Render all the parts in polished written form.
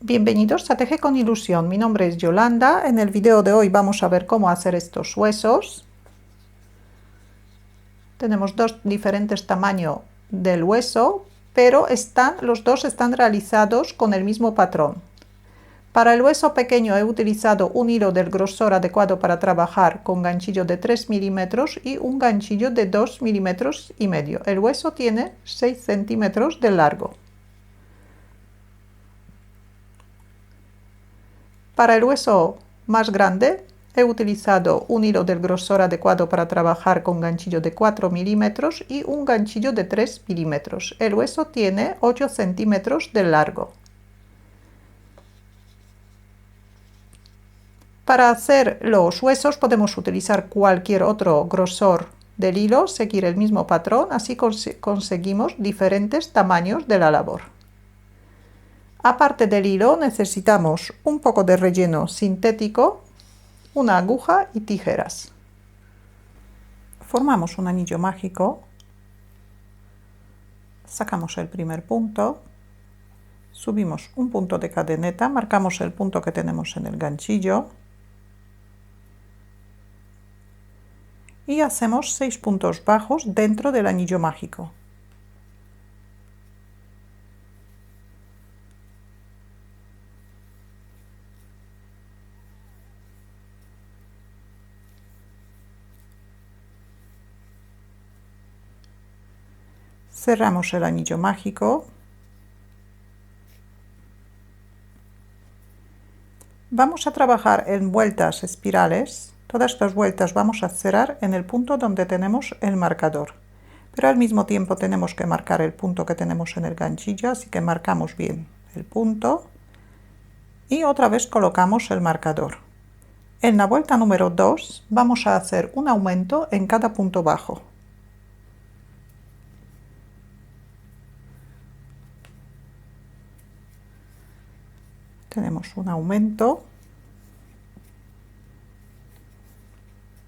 Bienvenidos a Teje con Ilusión. Mi nombre es Yolanda. En el video de hoy vamos a ver cómo hacer estos huesos. Tenemos dos diferentes tamaños del hueso, pero los dos están realizados con el mismo patrón. Para el hueso pequeño he utilizado un hilo del grosor adecuado para trabajar con ganchillo de 3 milímetros y un ganchillo de 2 milímetros y medio. El hueso tiene 6 centímetros de largo. Para el hueso más grande he utilizado un hilo del grosor adecuado para trabajar con ganchillo de 4 milímetros y un ganchillo de 3 milímetros. El hueso tiene 8 centímetros de largo. Para hacer los huesos podemos utilizar cualquier otro grosor del hilo, seguir el mismo patrón, así conseguimos diferentes tamaños de la labor. Aparte del hilo necesitamos un poco de relleno sintético, una aguja y tijeras. Formamos un anillo mágico, sacamos el primer punto, subimos un punto de cadeneta, marcamos el punto que tenemos en el ganchillo y hacemos 6 puntos bajos dentro del anillo mágico. Cerramos el anillo mágico. Vamos a trabajar en vueltas espirales. Todas las vueltas vamos a cerrar en el punto donde tenemos el marcador. Pero al mismo tiempo tenemos que marcar el punto que tenemos en el ganchillo, así que marcamos bien el punto y otra vez colocamos el marcador. En la vuelta número 2 vamos a hacer un aumento en cada punto bajo. Tenemos un aumento,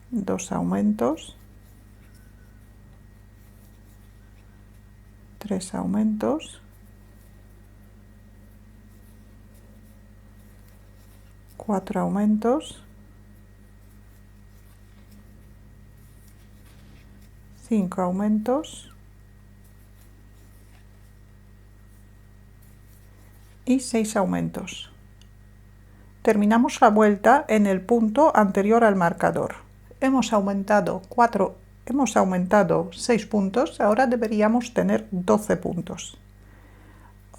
2 aumentos, 3 aumentos, 4 aumentos, 5 aumentos y 6 aumentos. Terminamos la vuelta en el punto anterior al marcador. Hemos aumentado 6 puntos, ahora deberíamos tener 12 puntos.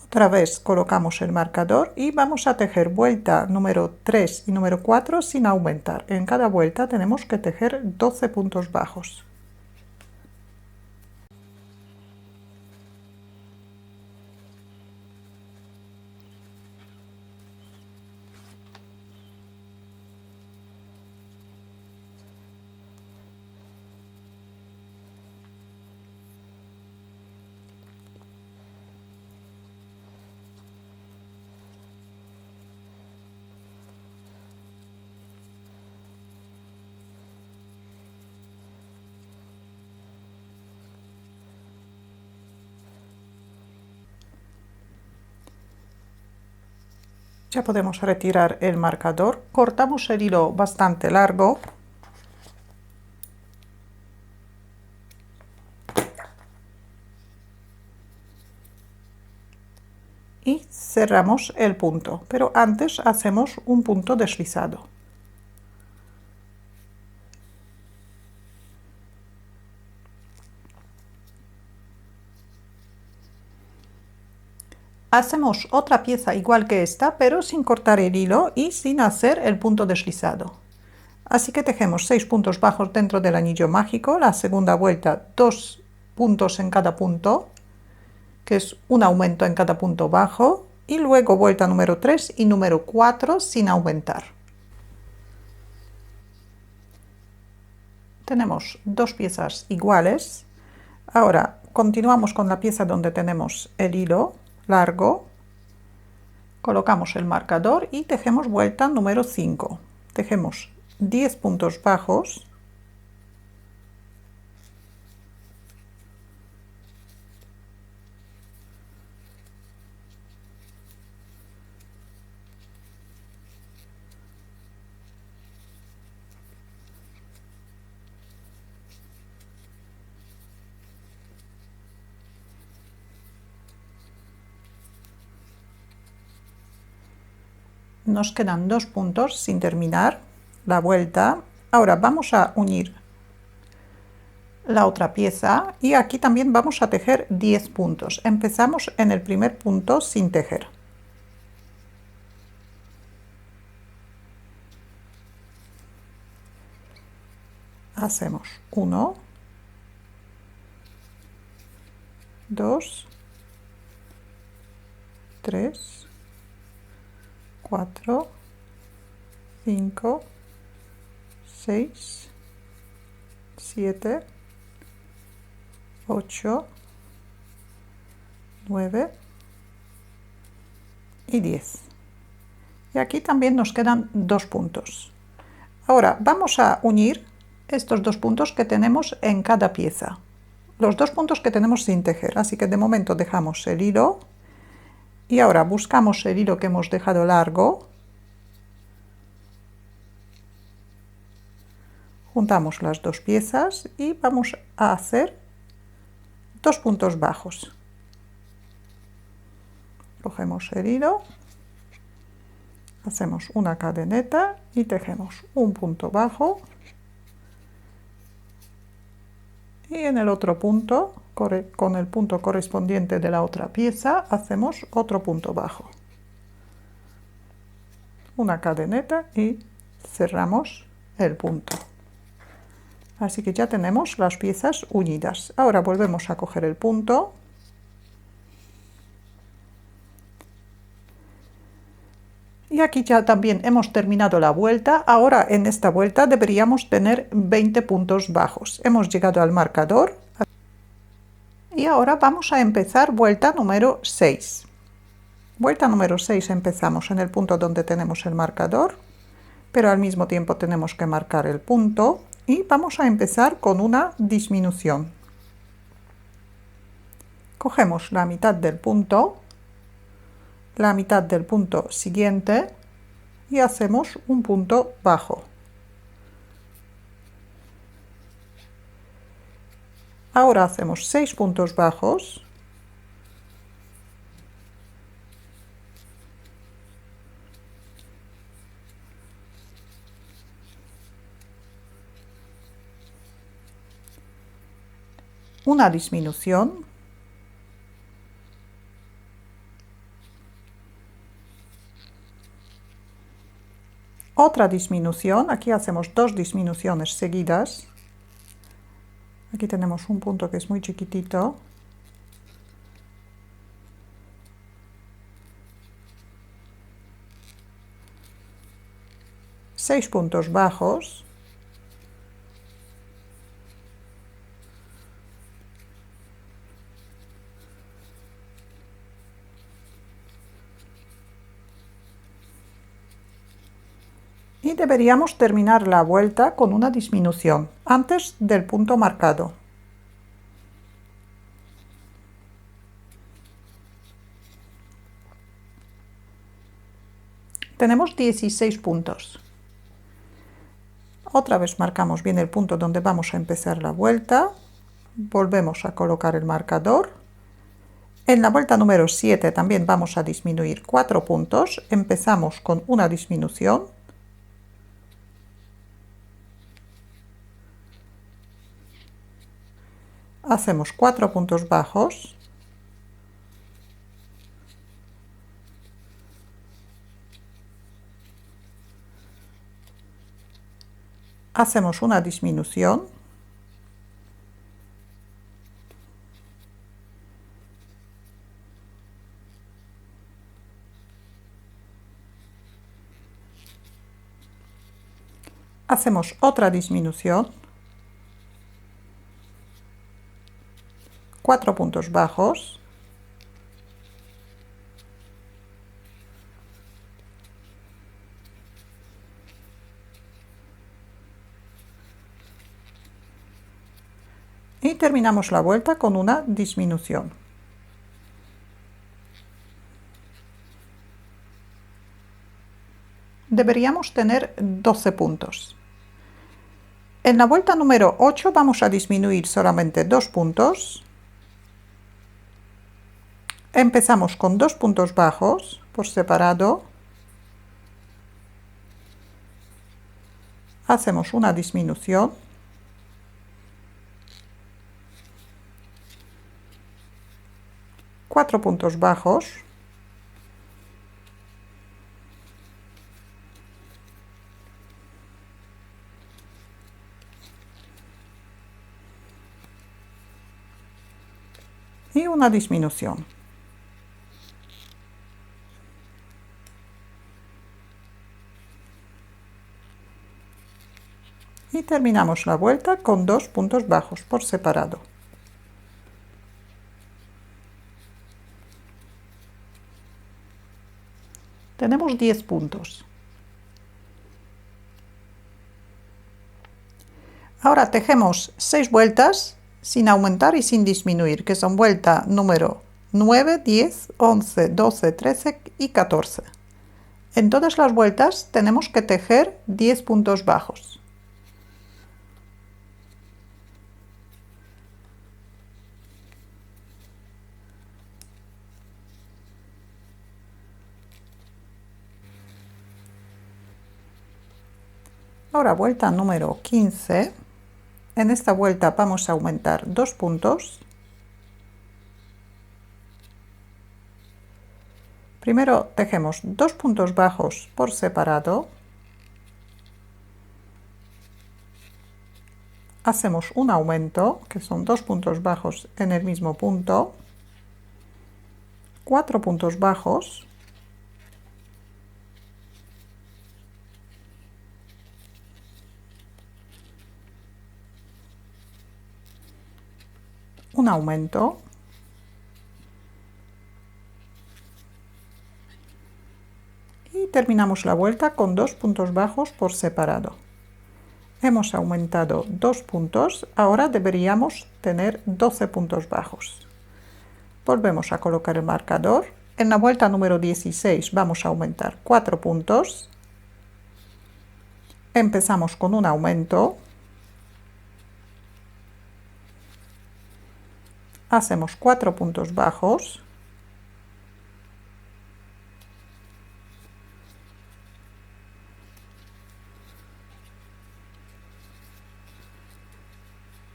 Otra vez colocamos el marcador y vamos a tejer vuelta número 3 y número 4 sin aumentar. En cada vuelta tenemos que tejer 12 puntos bajos. Ya podemos retirar el marcador, cortamos el hilo bastante largo y cerramos el punto, pero antes hacemos un punto deslizado. Hacemos otra pieza igual que esta, pero sin cortar el hilo y sin hacer el punto deslizado. Así que tejemos 6 puntos bajos dentro del anillo mágico, la segunda vuelta 2 puntos en cada punto, que es un aumento en cada punto bajo, y luego vuelta número 3 y número 4 sin aumentar. Tenemos dos piezas iguales. Ahora continuamos con la pieza donde tenemos el hilo largo, colocamos el marcador y tejemos vuelta número 5. Tejemos 10 puntos bajos, nos quedan 2 puntos sin terminar la vuelta. Ahora vamos a unir la otra pieza y aquí también vamos a tejer 10 puntos. Empezamos en el primer punto sin tejer. Hacemos 1, 2, 3, 4, 5, 6, 7, 8, 9 y 10. Y aquí también nos quedan 2 puntos. Ahora vamos a unir estos 2 puntos que tenemos en cada pieza. Los 2 puntos que tenemos sin tejer, así que de momento dejamos el hilo y ahora buscamos el hilo que hemos dejado largo, juntamos las 2 piezas y vamos a hacer 2 puntos bajos. Cogemos el hilo, hacemos una cadeneta y tejemos un punto bajo. Y en el otro punto, con el punto correspondiente de la otra pieza, hacemos otro punto bajo. Una cadeneta y cerramos el punto. Así que ya tenemos las piezas unidas. Ahora volvemos a coger el punto. Y aquí ya también hemos terminado la vuelta. Ahora en esta vuelta deberíamos tener 20 puntos bajos. Hemos llegado al marcador. Y ahora vamos a empezar vuelta número 6. Vuelta número 6 empezamos en el punto donde tenemos el marcador, pero al mismo tiempo tenemos que marcar el punto y vamos a empezar con una disminución. Cogemos la mitad del punto, la mitad del punto siguiente y hacemos un punto bajo. Ahora hacemos 6 puntos bajos. Una disminución. Otra disminución, aquí hacemos 2 disminuciones seguidas. Aquí tenemos un punto que es muy chiquitito. Seis puntos bajos. Y deberíamos terminar la vuelta con una disminución antes del punto marcado. Tenemos 16 puntos. Otra vez marcamos bien el punto donde vamos a empezar la vuelta. Volvemos a colocar el marcador. En la vuelta número 7 también vamos a disminuir 4 puntos. Empezamos con una disminución. Hacemos 4 puntos bajos. Hacemos una disminución. Hacemos otra disminución. 4 puntos bajos. Y terminamos la vuelta con una disminución. Deberíamos tener 12 puntos. En la vuelta número 8 vamos a disminuir solamente 2 puntos. Empezamos con 2 puntos bajos por separado. hacemos una disminución, cuatro puntos bajos, y una disminución. Y terminamos la vuelta con 2 puntos bajos por separado. Tenemos 10 puntos. Ahora tejemos 6 vueltas sin aumentar y sin disminuir, que son vuelta número 9, 10, 11, 12, 13 y 14. En todas las vueltas tenemos que tejer 10 puntos bajos. Ahora vuelta número 15. En esta vuelta vamos a aumentar 2 puntos. Primero tejemos 2 puntos bajos por separado. Hacemos un aumento, que son 2 puntos bajos en el mismo punto. 4 puntos bajos. Un aumento. Y terminamos la vuelta con 2 puntos bajos por separado. Hemos aumentado 2 puntos, ahora deberíamos tener 12 puntos bajos. Volvemos a colocar el marcador. En la vuelta número 16 vamos a aumentar 4 puntos. Empezamos con un aumento. Hacemos 4 puntos bajos.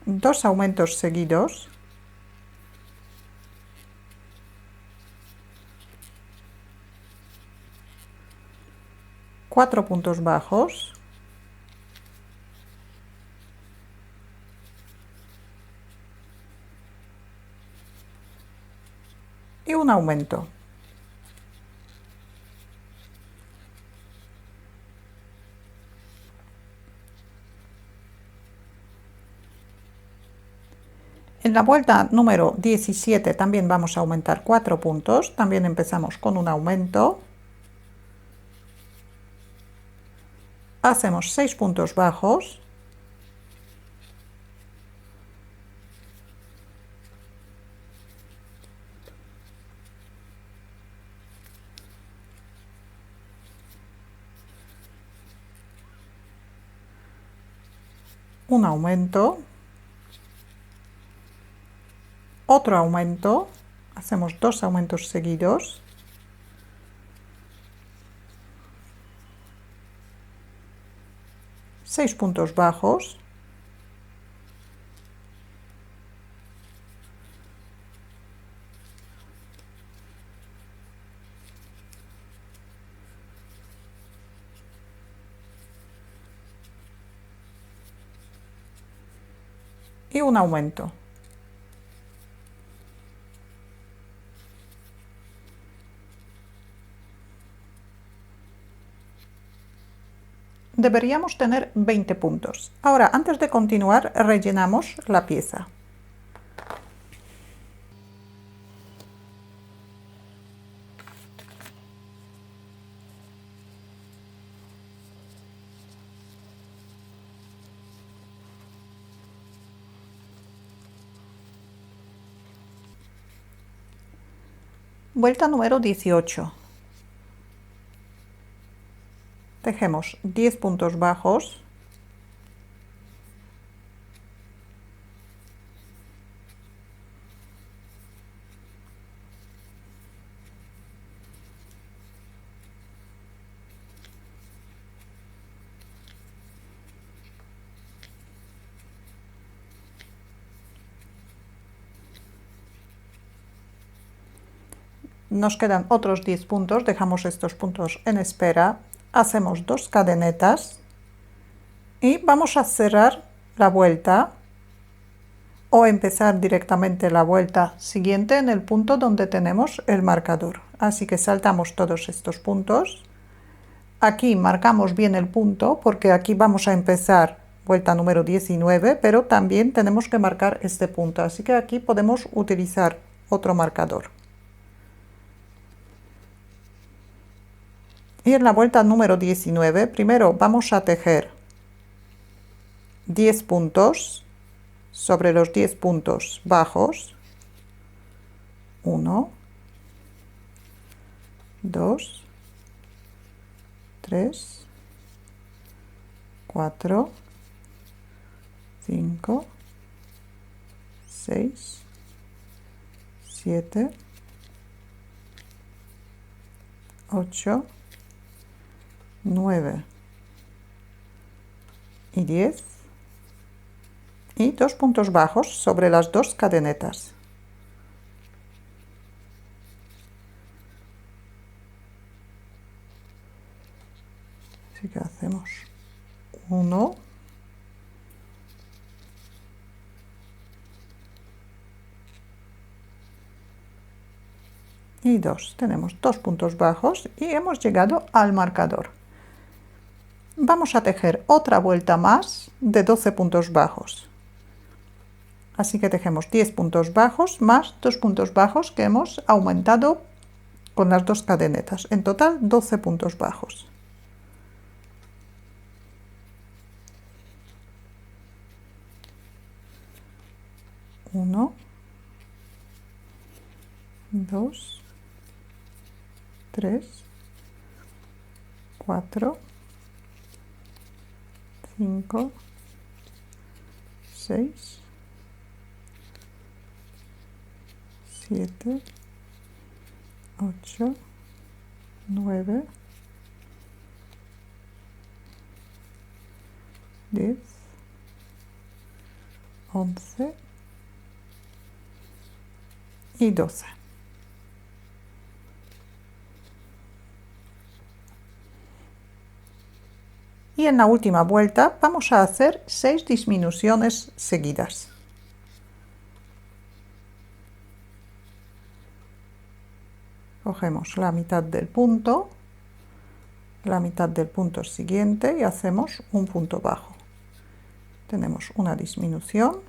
Dos aumentos seguidos. Cuatro puntos bajos. Y un aumento. En la vuelta número 17 también vamos a aumentar 4 puntos, también empezamos con un aumento. Hacemos 6 puntos bajos. Un aumento. Otro aumento. Hacemos 2 aumentos seguidos. Seis puntos bajos. Y un aumento. Deberíamos tener 20 puntos. Ahora, antes de continuar, rellenamos la pieza. Vuelta número 18. Tejemos 10 puntos bajos. nos quedan otros 10 puntos, dejamos estos puntos en espera, hacemos 2 cadenetas y vamos a cerrar la vuelta o empezar directamente la vuelta siguiente en el punto donde tenemos el marcador. Así que saltamos todos estos puntos. Aquí marcamos bien el punto porque aquí vamos a empezar vuelta número 19, pero también tenemos que marcar este punto. Así que aquí podemos utilizar otro marcador. Y en la vuelta número 19, primero vamos a tejer 10 puntos sobre los 10 puntos bajos. 1, 2, 3, 4, 5, 6, 7, 8, 9 y 10 y 2 puntos bajos sobre las 2 cadenetas. Así que hacemos 1, y 2. Tenemos 2 puntos bajos y hemos llegado al marcador. Vamos a tejer otra vuelta más de 12 puntos bajos. Así que tejemos 10 puntos bajos más 2 puntos bajos que hemos aumentado con las 2 cadenetas. En total 12 puntos bajos. 1, 2, 3, 4, 5, 6, 7, 8, 9, 10, 11 y 12. Y en la última vuelta vamos a hacer 6 disminuciones seguidas. Cogemos la mitad del punto siguiente y hacemos un punto bajo. Tenemos una disminución,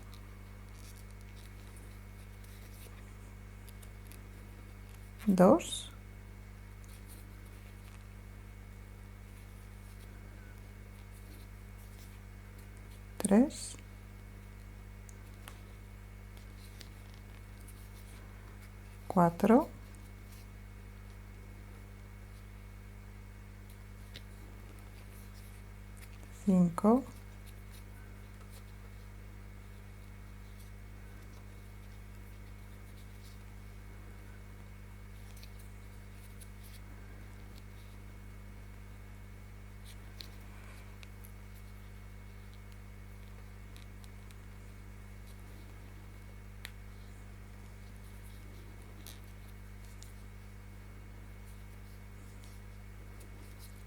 dos, tres, cuatro, cinco,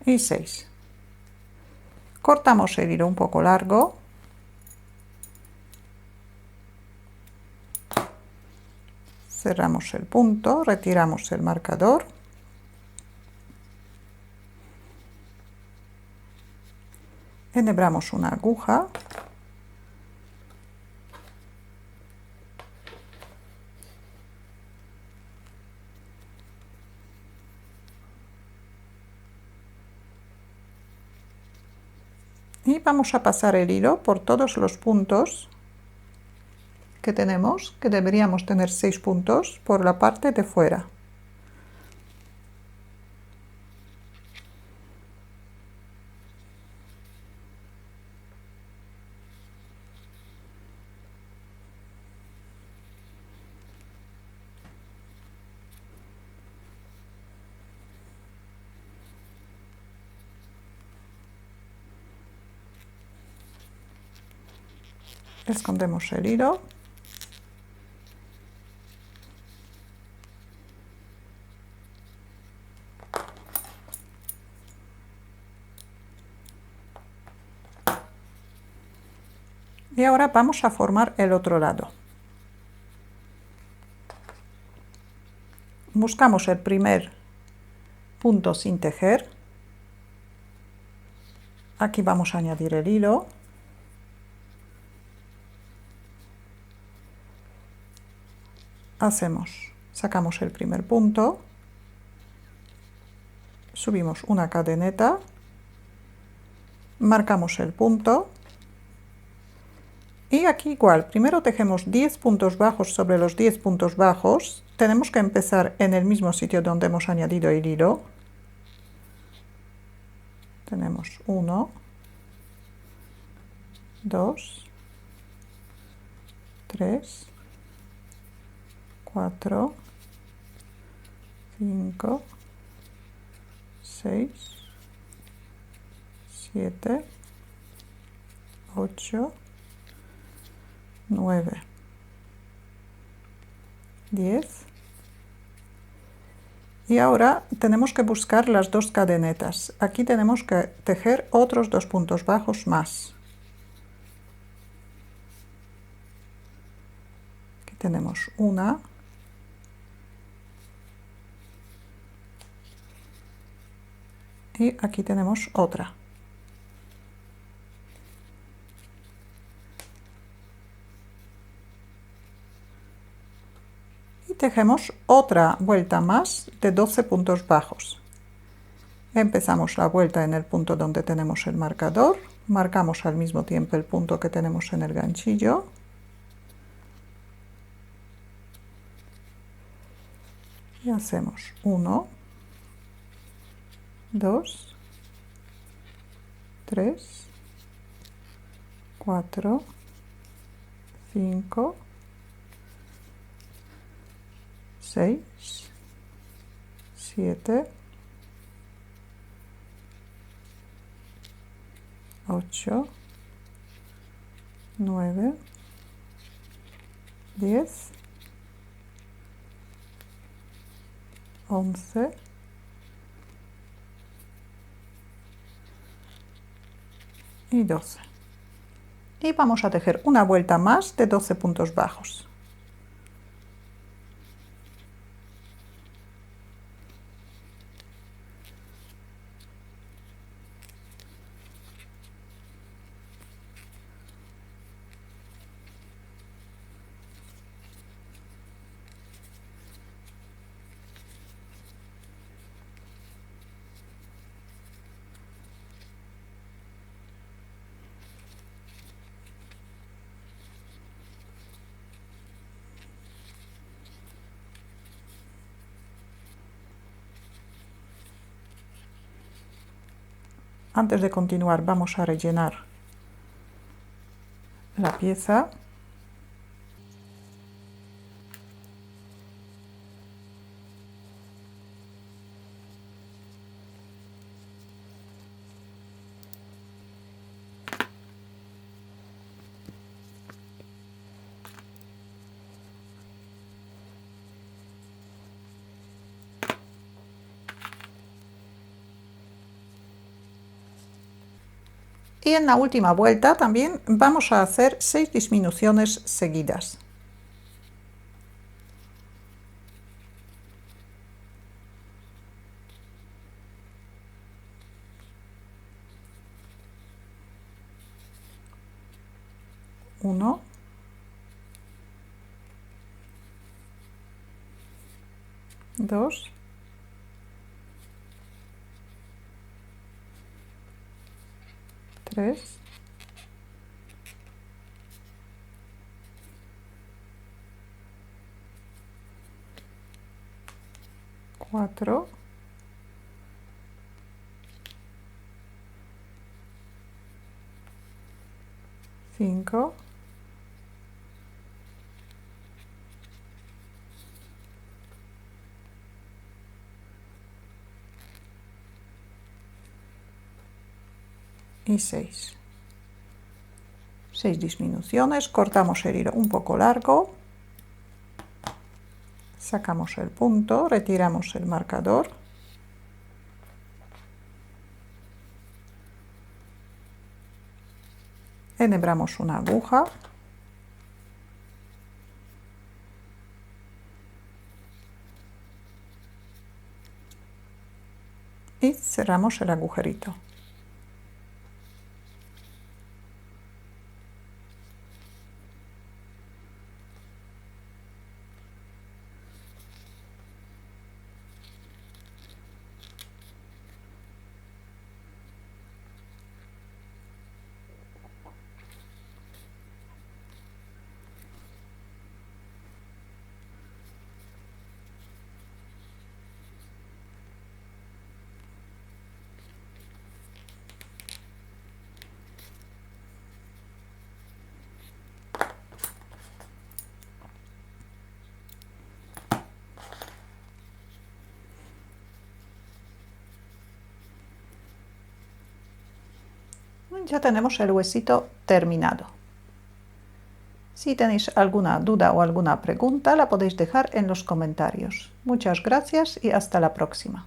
y 6. Cortamos el hilo un poco largo. Cerramos el punto, retiramos el marcador. Enhebramos una aguja. Y vamos a pasar el hilo por todos los puntos que tenemos, que deberíamos tener 6 puntos por la parte de fuera. Escondemos el hilo. Y ahora vamos a formar el otro lado. Buscamos el primer punto sin tejer. Aquí vamos a añadir el hilo. Sacamos el primer punto, subimos una cadeneta, marcamos el punto y aquí igual, primero tejemos 10 puntos bajos sobre los 10 puntos bajos. Tenemos que empezar en el mismo sitio donde hemos añadido el hilo. Tenemos 1, 2, 3, 4, 5, 6, 7, 8, 9, 10. Y ahora tenemos que buscar las dos cadenetas. Aquí tenemos que tejer otros 2 puntos bajos más. Aquí tenemos una. Y aquí tenemos otra. Y tejemos otra vuelta más de 12 puntos bajos. Empezamos la vuelta en el punto donde tenemos el marcador, marcamos al mismo tiempo el punto que tenemos en el ganchillo. Y hacemos 1, 2, 3, 4, 5, 6, 7, 8, 9, 10, 11, 12. Y vamos a tejer una vuelta más de 12 puntos bajos. Antes de continuar vamos a rellenar la pieza. Y en la última vuelta también vamos a hacer 6 disminuciones seguidas. Uno, dos, tres, cuatro, cinco, y 6. 6 disminuciones, cortamos el hilo un poco largo, sacamos el punto, retiramos el marcador, enhebramos una aguja y cerramos el agujerito. Ya tenemos el huesito terminado. Si tenéis alguna duda o alguna pregunta, la podéis dejar en los comentarios. Muchas gracias y hasta la próxima.